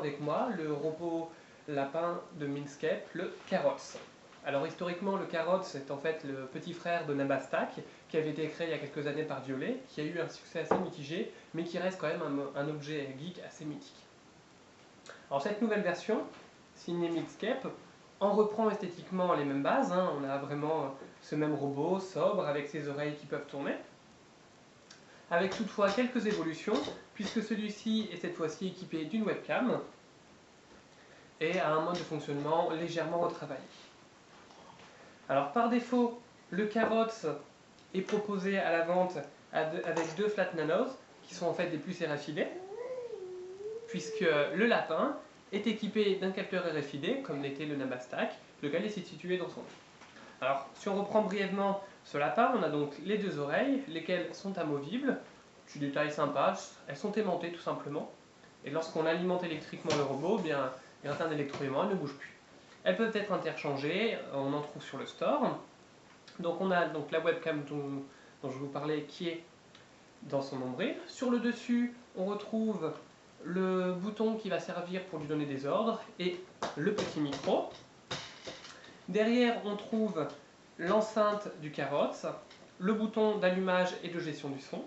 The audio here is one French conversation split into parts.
avec moi le robot lapin de Minscape, le Carrots. Alors historiquement, le Carrots est en fait le petit frère de Nabastack, qui avait été créé il y a quelques années par Violet, qui a eu un succès assez mitigé, mais qui reste quand même un objet geek assez mythique. Alors cette nouvelle version, signée Minscape, en reprend esthétiquement les mêmes bases, hein. On a vraiment ce même robot sobre avec ses oreilles qui peuvent tourner, avec toutefois quelques évolutions, puisque celui-ci est cette fois-ci équipé d'une webcam et a un mode de fonctionnement légèrement retravaillé. Alors par défaut, le Carrots est proposé à la vente avec deux flat nanos, qui sont en fait des puces RFID, puisque le lapin est équipé d'un capteur RFID, comme l'était le Nabastack, lequel est situé dans son nez. Alors, si on reprend brièvement ce lapin, on a donc les deux oreilles, lesquelles sont amovibles. Petit détail sympa, elles sont aimantées tout simplement. Et lorsqu'on alimente électriquement le robot, bien, grâce à un électroaimant, elles ne bougent plus. Elles peuvent être interchangées, on en trouve sur le store. Donc on a donc la webcam dont je vous parlais qui est dans son nombril. Sur le dessus, on retrouve le bouton qui va servir pour lui donner des ordres et le petit micro. Derrière, on trouve l'enceinte du Carrots, le bouton d'allumage et de gestion du son,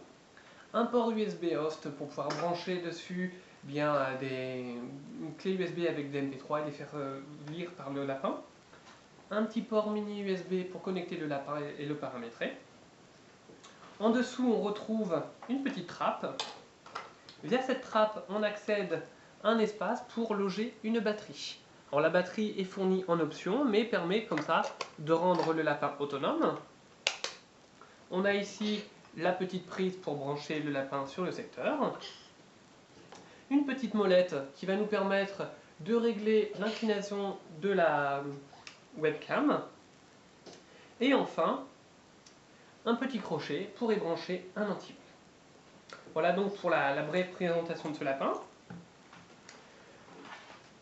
un port USB host pour pouvoir brancher dessus une clé USB avec des MP3 et les faire lire par le lapin, un petit port mini USB pour connecter le lapin et le paramétrer. En dessous, on retrouve une petite trappe. Via cette trappe, on accède à un espace pour loger une batterie. Alors la batterie est fournie en option, mais permet comme ça de rendre le lapin autonome. On a ici la petite prise pour brancher le lapin sur le secteur. Une petite molette qui va nous permettre de régler l'inclinaison de la webcam. Et enfin, un petit crochet pour y brancher un anti-vol. Voilà donc pour la brève présentation de ce lapin.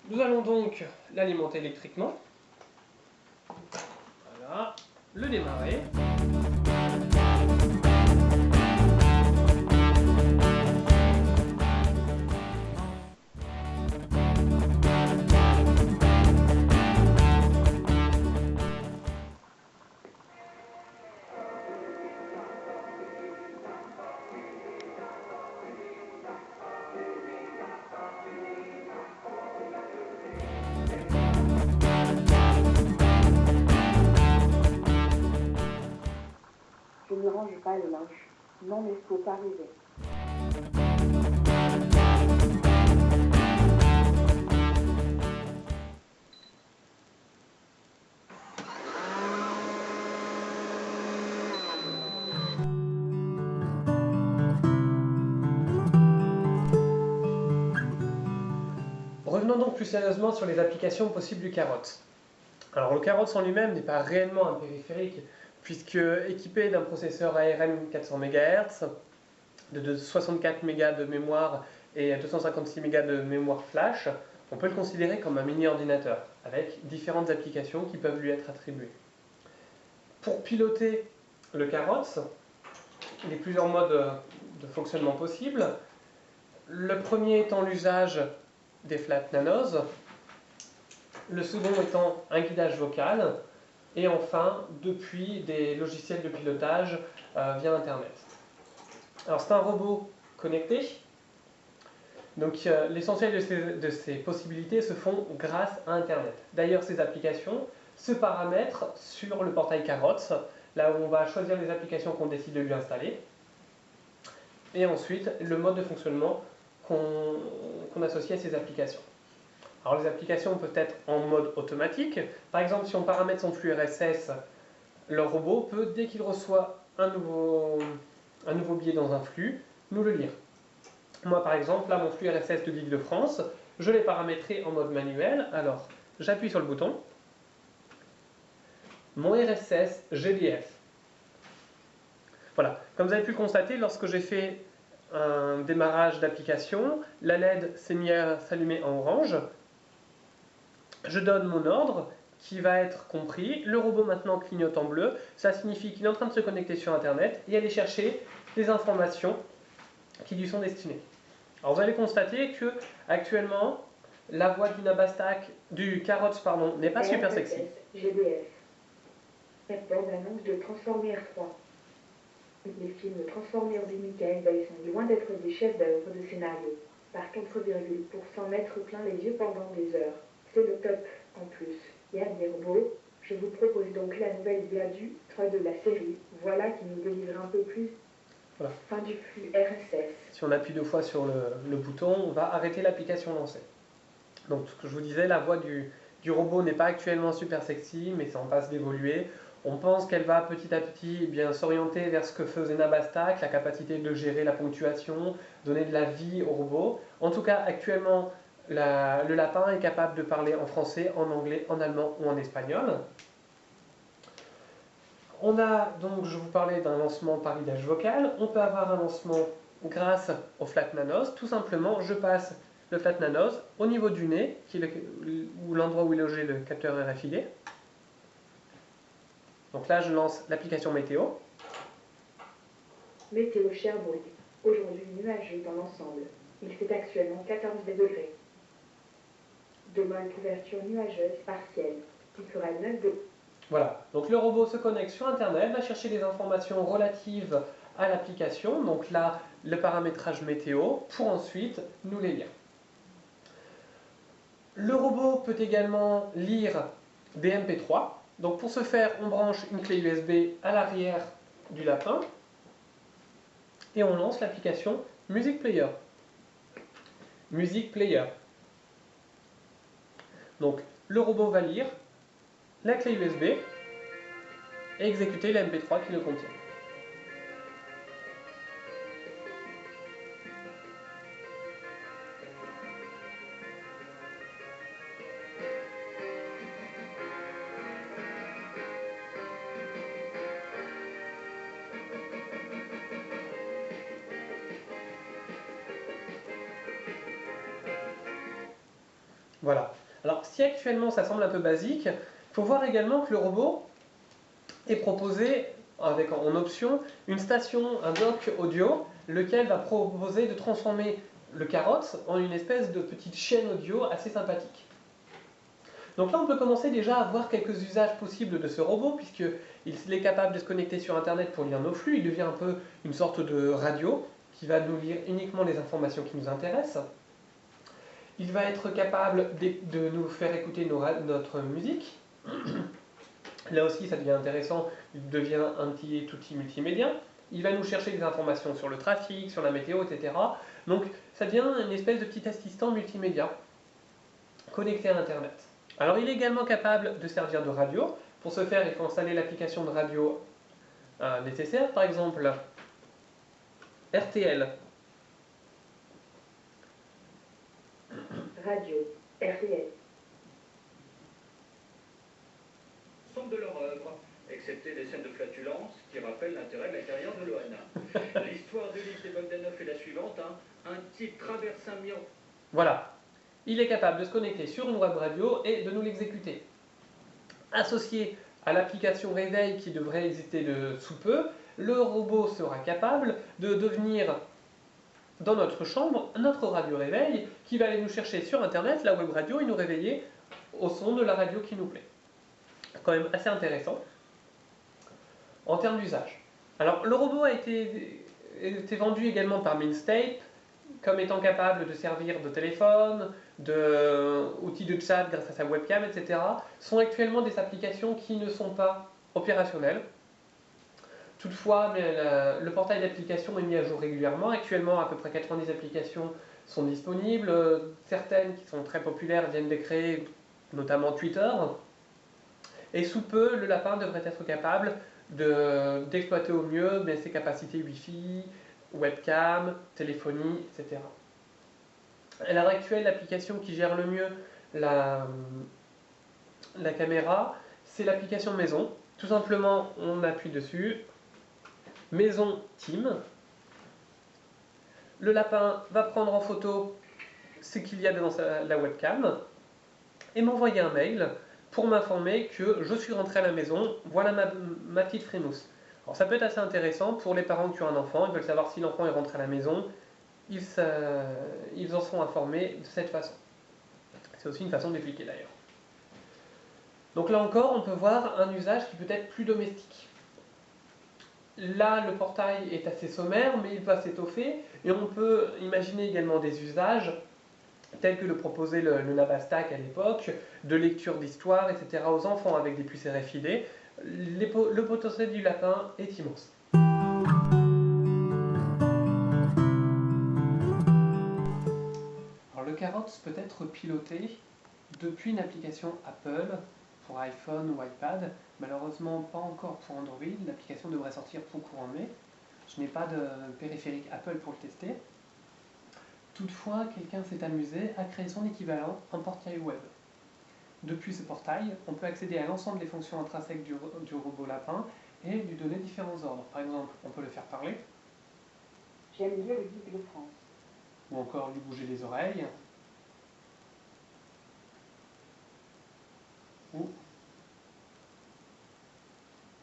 Nous allons donc l'alimenter électriquement. Voilà, le démarrer. Je ne range pas le linge. Non, mais faut pas rêver. Revenons donc plus sérieusement sur les applications possibles du Carrots. Alors le Carrots en lui-même n'est pas réellement un périphérique, puisque équipé d'un processeur ARM 400 MHz, de 64 MB de mémoire et 256 MB de mémoire flash, on peut le considérer comme un mini-ordinateur, avec différentes applications qui peuvent lui être attribuées. Pour piloter le Carrots, il y a plusieurs modes de fonctionnement possibles. Le premier étant l'usage des flat nanos, le second étant un guidage vocal, et enfin, depuis des logiciels de pilotage via Internet. Alors c'est un robot connecté, donc l'essentiel de ces possibilités se font grâce à Internet. D'ailleurs, ces applications se paramètrent sur le portail Carrots, là où on va choisir les applications qu'on décide de lui installer, et ensuite le mode de fonctionnement qu'on associe à ces applications. Alors les applications peuvent être en mode automatique. Par exemple, si on paramètre son flux RSS, le robot peut, dès qu'il reçoit un nouveau billet dans un flux, nous le lire. Moi par exemple, là mon flux RSS de l'Île-de-France, je l'ai paramétré en mode manuel. Alors j'appuie sur le bouton. Mon RSS GDF. Voilà, comme vous avez pu le constater, lorsque j'ai fait un démarrage d'application, la LED s'est mise à s'allumer en orange. Je donne mon ordre qui va être compris. Le robot maintenant clignote en bleu. Ça signifie qu'il est en train de se connecter sur Internet et aller chercher les informations qui lui sont destinées. Alors vous allez constater que actuellement, La voix du Nabastack, du Carrots, pardon, n'est pas super sexy. GDF. Bande-annonce de Transformers 3. Les films Transformers et Michael Bay sont loin d'être des chefs d'œuvre de scénario. Par contre, pour s'en mettre plein les yeux pendant des heures. C'est le top. En plus, il y a des robots. Je vous propose donc la nouvelle VA du 3 de la série. Voilà qui nous délivre un peu plus. Voilà. Fin du flux RSS. Si on appuie 2 fois sur le bouton, on va arrêter l'application lancée. Donc ce que je vous disais, la voix du robot n'est pas actuellement super sexy, mais ça en passe d'évoluer. On pense qu'elle va petit à petit s'orienter vers ce que faisait Nabastack, la capacité de gérer la ponctuation, donner de la vie au robot. En tout cas, actuellement, le lapin est capable de parler en français, en anglais, en allemand ou en espagnol. On a donc, je vous parlais d'un lancement par guidage vocal. On peut avoir un lancement grâce au flat nanos. Tout simplement, je passe le flat nanos au niveau du nez, ou l'endroit où est logé le capteur RFID. Donc là, je lance l'application météo. Météo Cherbourg. Aujourd'hui nuageux dans l'ensemble. Il fait actuellement 14 degrés. Demain, couverture nuageuse partielle. Il fera 9 degrés. Voilà, donc le robot se connecte sur Internet, va chercher des informations relatives à l'application, donc là, le paramétrage météo, pour ensuite nous les lire. Le robot peut également lire des MP3. Donc pour ce faire, on branche une clé USB à l'arrière du lapin et on lance l'application Music Player. Music Player. Donc le robot va lire la clé USB et exécuter la MP3 qui le contient. Voilà. Alors, si actuellement ça semble un peu basique, il faut voir également que le robot est proposé avec en option une station, un dock audio, lequel va proposer de transformer le Carrots en une espèce de petite chaîne audio assez sympathique. Donc là, on peut commencer déjà à voir quelques usages possibles de ce robot, puisqu'il est capable de se connecter sur Internet pour lire nos flux. Il devient un peu une sorte de radio qui va nous lire uniquement les informations qui nous intéressent. Il va être capable de nous faire écouter notre musique. Là aussi, ça devient intéressant, il devient un petit outil multimédia. Il va nous chercher des informations sur le trafic, sur la météo, etc. Donc, ça devient une espèce de petit assistant multimédia connecté à Internet. Alors, il est également capable de servir de radio. Pour ce faire, il faut installer l'application de radio nécessaire, par exemple RTL. Radio, RTL. De leur œuvre, excepté des scènes de flatulence qui rappellent l'intérêt de la carrière de Loana. L'histoire de l'île des Bogdanov est la suivante, un type traverse un mur. Voilà, il est capable de se connecter sur une web radio et de nous l'exécuter. Associé à l'application réveil qui devrait exister de sous peu, le robot sera capable de devenir dans notre chambre notre radio réveil qui va aller nous chercher sur internet la web radio et nous réveiller au son de la radio qui nous plaît. Quand même assez intéressant en termes d'usage. Alors le robot a été vendu également par Mindscape comme étant capable de servir de téléphone, d'outils de chat grâce à sa webcam, etc. sont actuellement des applications qui ne sont pas opérationnelles. Toutefois, le portail d'applications est mis à jour régulièrement. Actuellement, à peu près 90 applications sont disponibles. Certaines qui sont très populaires viennent d'être créées, notamment Twitter. Et sous peu, le lapin devrait être capable d'exploiter au mieux ses capacités Wi-Fi, webcam, téléphonie, etc. À l'heure actuelle, l'application qui gère le mieux la caméra, c'est l'application Maison. Tout simplement, on appuie dessus, Maison Team. Le lapin va prendre en photo ce qu'il y a dans la webcam et m'envoyer un mail pour m'informer que je suis rentré à la maison, voilà ma petite frimousse. Alors ça peut être assez intéressant pour les parents qui ont un enfant, ils veulent savoir si l'enfant est rentré à la maison, ils en seront informés de cette façon. C'est aussi une façon d'expliquer d'ailleurs. Donc là encore, on peut voir un usage qui peut être plus domestique. Là, le portail est assez sommaire, mais il va s'étoffer, et on peut imaginer également des usages tels que le proposait le Nabastak à l'époque, de lecture d'histoire, etc. aux enfants avec des puces RFID. Le potentiel du lapin est immense. Alors, le Carrots peut être piloté depuis une application Apple pour iPhone ou iPad. Malheureusement, pas encore pour Android. L'application devrait sortir pour courant mai. Je n'ai pas de périphérique Apple pour le tester. Toutefois, quelqu'un s'est amusé à créer son équivalent en portail web. Depuis ce portail, on peut accéder à l'ensemble des fonctions intrinsèques du robot lapin et lui donner différents ordres. Par exemple, on peut le faire parler. J'aime mieux le guide de France. Ou encore lui bouger les oreilles. Ou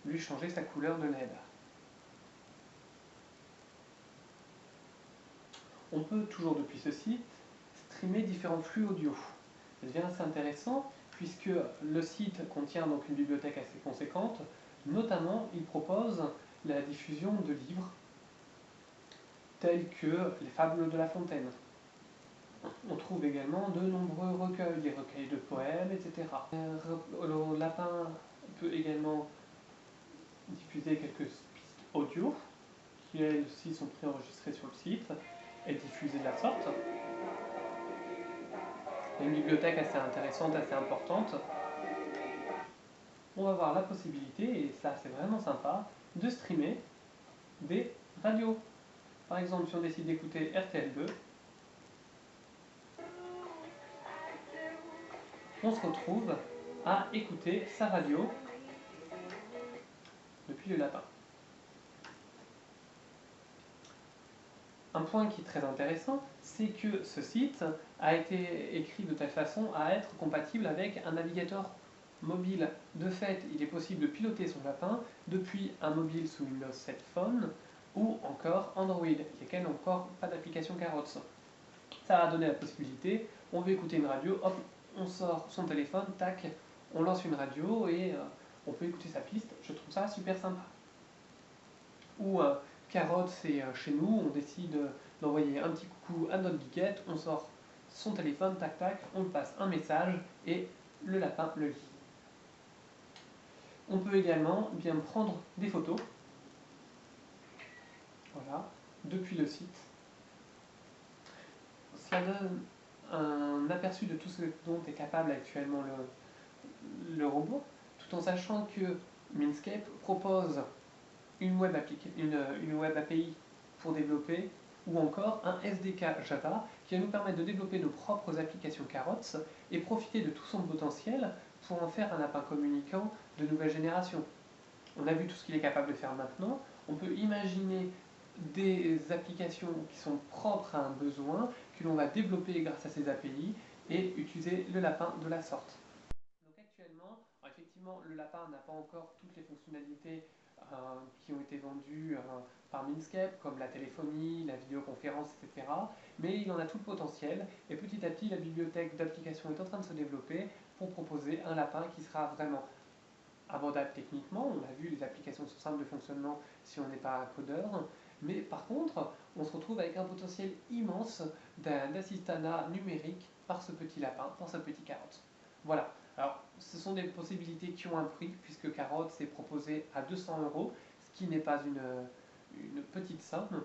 lui changer sa couleur de LED. On peut toujours depuis ce site streamer différents flux audio. Ça devient assez intéressant puisque le site contient donc une bibliothèque assez conséquente. Notamment, il propose la diffusion de livres tels que les Fables de La Fontaine. On trouve également de nombreux recueils, des recueils de poèmes, etc. Le lapin peut également diffuser quelques pistes audio qui elles aussi sont préenregistrées sur le site et diffusées de la sorte. Il y a une bibliothèque assez intéressante, assez importante. On va avoir la possibilité, et ça c'est vraiment sympa, de streamer des radios. Par exemple, si on décide d'écouter RTL2, on se retrouve à écouter sa radio depuis le lapin. Un point qui est très intéressant, c'est que ce site a été écrit de telle façon à être compatible avec un navigateur mobile. De fait, il est possible de piloter son lapin depuis un mobile sous Windows 7 Phone ou encore Android, lesquels n'ont encore pas d'application Carrots. Ça a donné la possibilité, on veut écouter une radio, hop, on sort son téléphone, tac, on lance une radio et on peut écouter sa piste. Je trouve ça super sympa. Ou Carrots, c'est chez nous, on décide d'envoyer un petit coucou à notre geekette, on sort son téléphone, tac tac, on passe un message et le lapin le lit. On peut également bien prendre des photos, voilà, depuis le site. Cela donne un aperçu de tout ce dont est capable actuellement le robot, tout en sachant que Minscape propose une web API pour développer, ou encore un SDK Java qui va nous permettre de développer nos propres applications Carrots et profiter de tout son potentiel pour en faire un lapin communicant de nouvelle génération. On a vu tout ce qu'il est capable de faire maintenant, on peut imaginer des applications qui sont propres à un besoin que l'on va développer grâce à ces API et utiliser le lapin de la sorte. Donc actuellement, effectivement, le lapin n'a pas encore toutes les fonctionnalités qui ont été vendues par Minscape, comme la téléphonie, la vidéoconférence, etc. Mais il en a tout le potentiel, et petit à petit, la bibliothèque d'applications est en train de se développer pour proposer un lapin qui sera vraiment abordable techniquement. On a vu, les applications sont simples de fonctionnement si on n'est pas codeur, mais par contre, on se retrouve avec un potentiel immense d'assistanat numérique par ce petit lapin, par ce petit Carrots. Voilà. Alors, ce sont des possibilités qui ont un prix, puisque Carrots est proposé à 200 €, ce qui n'est pas une petite somme.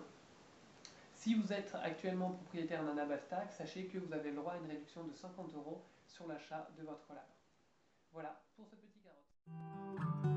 Si vous êtes actuellement propriétaire d'un Nabastak, sachez que vous avez le droit à une réduction de 50 € sur l'achat de votre lapin. Voilà pour ce petit Carrots.